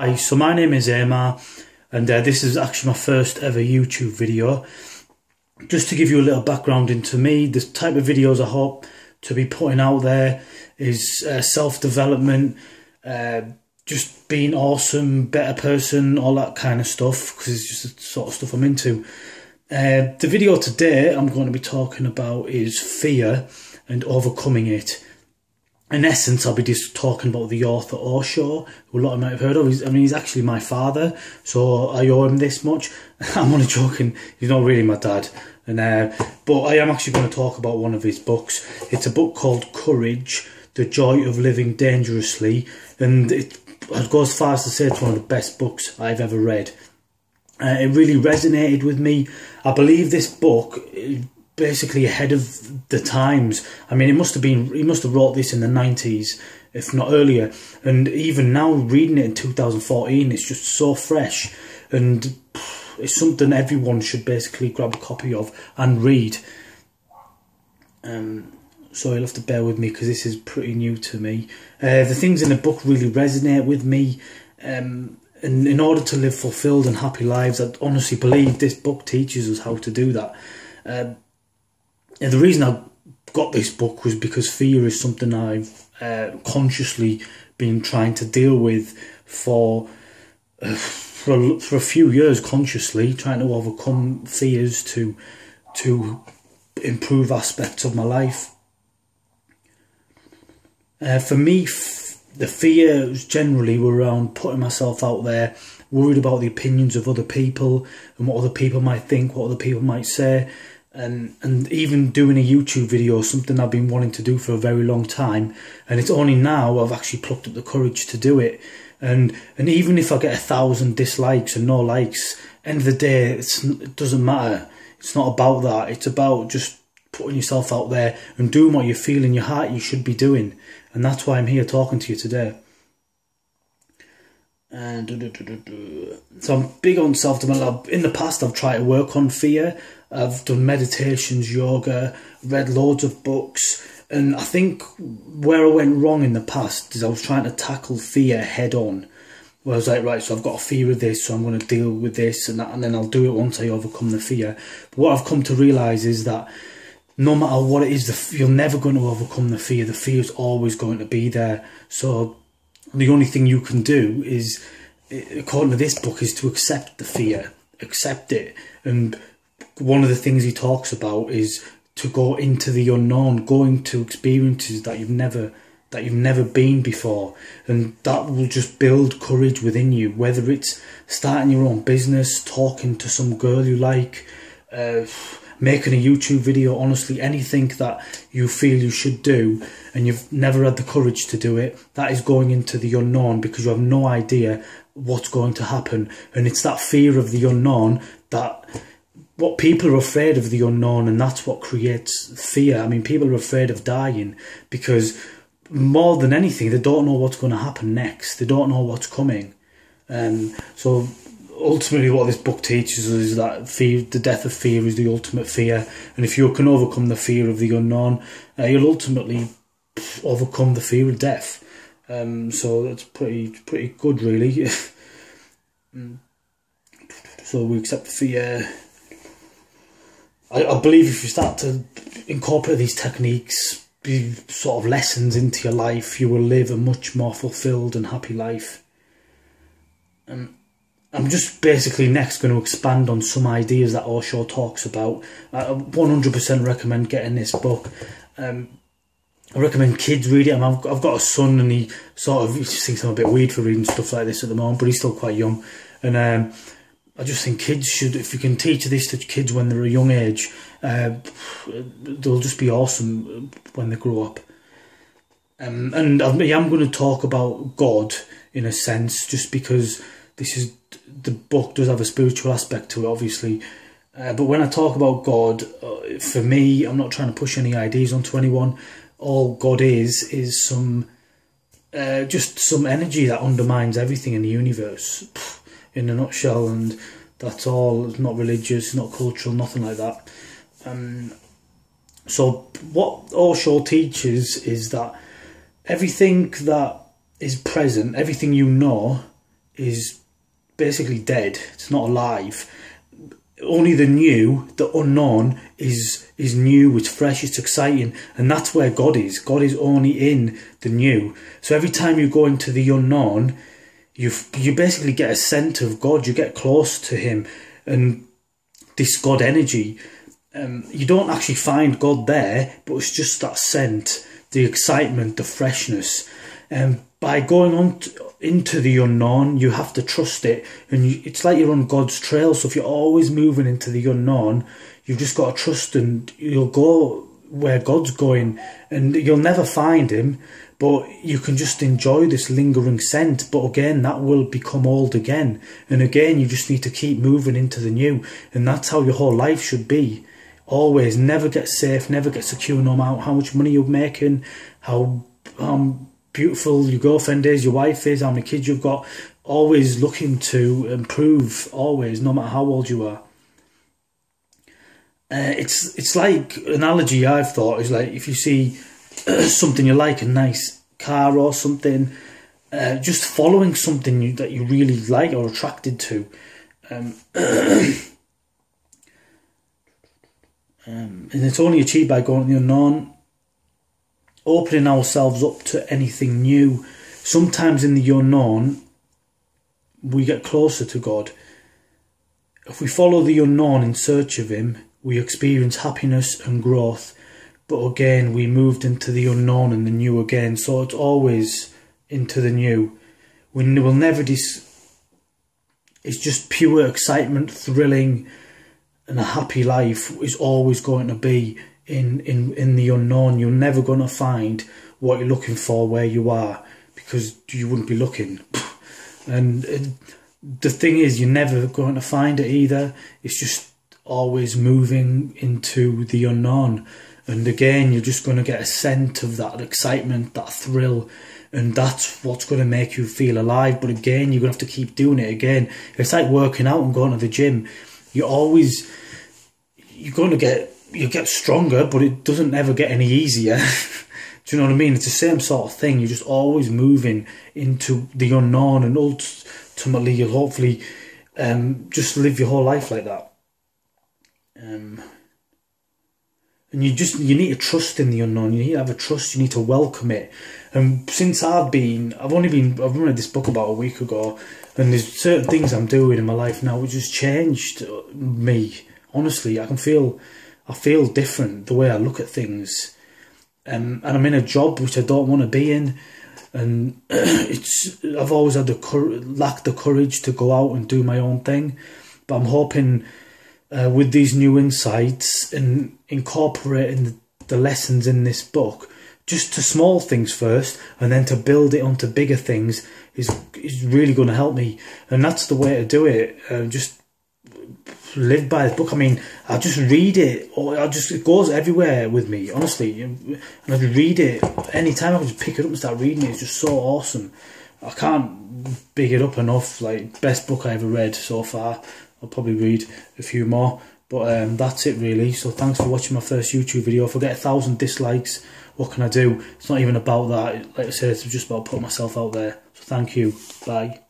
Hi, so my name is Emma, and this is actually my first ever YouTube video. Just to give you a little background into me, the type of videos I hope to be putting out there is self-development, just being awesome, better person, all that kind of stuff, because it's just the sort of stuff I'm into. The video today I'm going to be talking about is fear and overcoming it. In essence, I'll be just talking about the author Osho, who a lot of you might have heard of. He's actually my father, so I owe him this much. I'm only joking, he's not really my dad. But I am actually going to talk about one of his books. It's a book called Courage, The Joy of Living Dangerously, and I'd go as far as to say it's one of the best books I've ever read. It really resonated with me. I believe this book is basically ahead of the times. I mean, he must have wrote this in the 90s, if not earlier. And even now, reading it in 2014, it's just so fresh. And it's something everyone should basically grab a copy of and read. So you'll have to bear with me because this is pretty new to me. The things in the book really resonate with me. And in order to live fulfilled and happy lives, I honestly believe this book teaches us how to do that. And the reason I got this book was because fear is something I've consciously been trying to deal with for a few years, consciously trying to overcome fears to improve aspects of my life. For me, the fears generally were around putting myself out there, worried about the opinions of other people and what other people might think, what other people might say. And even doing a YouTube video is something I've been wanting to do for a very long time, and it's only now I've actually plucked up the courage to do it. And even if I get 1,000 dislikes and no likes, end of the day, it doesn't matter. It's not about that. It's about just putting yourself out there and doing what you feel in your heart you should be doing. And that's why I'm here talking to you today. So I'm big on self-development. In the past, I've tried to work on fear. I've done meditations, yoga, read loads of books, and I think where I went wrong in the past is I was trying to tackle fear head on. Where I was like, right, so I've got a fear of this, so I'm going to deal with this and that, and then I'll do it once I overcome the fear. But what I've come to realise is that no matter what it is, you're never going to overcome the fear. The fear is always going to be there. So the only thing you can do is, according to this book, is to accept the fear, accept it. And one of the things he talks about is to go into the unknown, going to experiences that you've never been before, and that will just build courage within you. Whether it's starting your own business, talking to some girl you like, making a YouTube video, honestly, anything that you feel you should do and you've never had the courage to do it, that is going into the unknown because you have no idea what's going to happen. And it's that fear of the unknown what people are afraid of, the unknown, and that's what creates fear. I mean, people are afraid of dying because more than anything, they don't know what's going to happen next. They don't know what's coming. So ultimately what this book teaches us is that fear, the death of fear, is the ultimate fear. And if you can overcome the fear of the unknown, you'll ultimately overcome the fear of death. So that's pretty good, really. So we accept the fear. I believe if you start to incorporate these techniques, these sort of lessons into your life, you will live a much more fulfilled and happy life. I'm just basically next going to expand on some ideas that Osho talks about. I 100% recommend getting this book. I recommend kids read it. I've got a son, and he thinks I'm a bit weird for reading stuff like this at the moment, but he's still quite young. And I just think kids should, if you can teach this to kids when they're a young age, they'll just be awesome when they grow up. And I am going to talk about God in a sense, just because the book does have a spiritual aspect to it, obviously. But when I talk about God, for me, I'm not trying to push any ideas onto anyone. All God is just some energy that undermines everything in the universe, in a nutshell. And that's all. It's not religious, not cultural, nothing like that. So what Osho teaches is that everything that is present, everything you know, is basically dead. It's not alive. Only the new, the unknown, is new, it's fresh, it's exciting, and that's where God is. God is only in the new. So every time you go into the unknown, you basically get a scent of God. You get close to Him, and this God energy. You don't actually find God there, but it's just that scent, the excitement, the freshness. By going on into the unknown, you have to trust it, and it's like you're on God's trail. So if you're always moving into the unknown, you've just got to trust, and you'll go where God's going, and you'll never find Him, but you can just enjoy this lingering scent. But again, that will become old again, and again you just need to keep moving into the new, and that's how your whole life should be. Always, never get safe, never get secure, no matter how much money you're making, how beautiful your girlfriend is, your wife is, how many kids you've got. Always looking to improve, always, no matter how old you are. It's like, analogy I've thought is like, if you see something you like, a nice car or something, just following something that you really like or attracted to. And it's only achieved by going to the unknown, opening ourselves up to anything new. Sometimes in the unknown, we get closer to God. If we follow the unknown in search of Him, we experience happiness and growth. But again, we moved into the unknown and the new again. So it's always into the new. We will never it's just pure excitement, thrilling, and a happy life is always going to be in the unknown. You're never going to find what you're looking for where you are, because you wouldn't be looking. And the thing is, you're never going to find it either. It's just always moving into the unknown. And again, you're just going to get a scent of that excitement, that thrill, and that's what's going to make you feel alive. But again, you're going to have to keep doing it again. It's like working out and going to the gym. You get stronger, but it doesn't ever get any easier. Do you know what I mean? It's the same sort of thing. You're just always moving into the unknown, and ultimately you'll hopefully just live your whole life like that. And you need to trust in the unknown. You need to have a trust. You need to welcome it. And since I've read this book about a week ago, and there's certain things I'm doing in my life now which has changed me. Honestly, I feel different the way I look at things. And I'm in a job which I don't want to be in, and I've always had lacked the courage to go out and do my own thing. But I'm hoping with these new insights and incorporating the lessons in this book, just to small things first, and then to build it onto bigger things, is really going to help me. And that's the way to do it. Just live by the book. I mean, I just read it, or it goes everywhere with me, honestly. And I just read it anytime. I just pick it up and start reading it. It's just so awesome. I can't big it up enough. Like, best book I ever read so far. I'll probably read a few more, but that's it really. So thanks for watching my first YouTube video. If I get 1,000 dislikes, what can I do? It's not even about that. Like I said, it's just about putting myself out there. So thank you. Bye.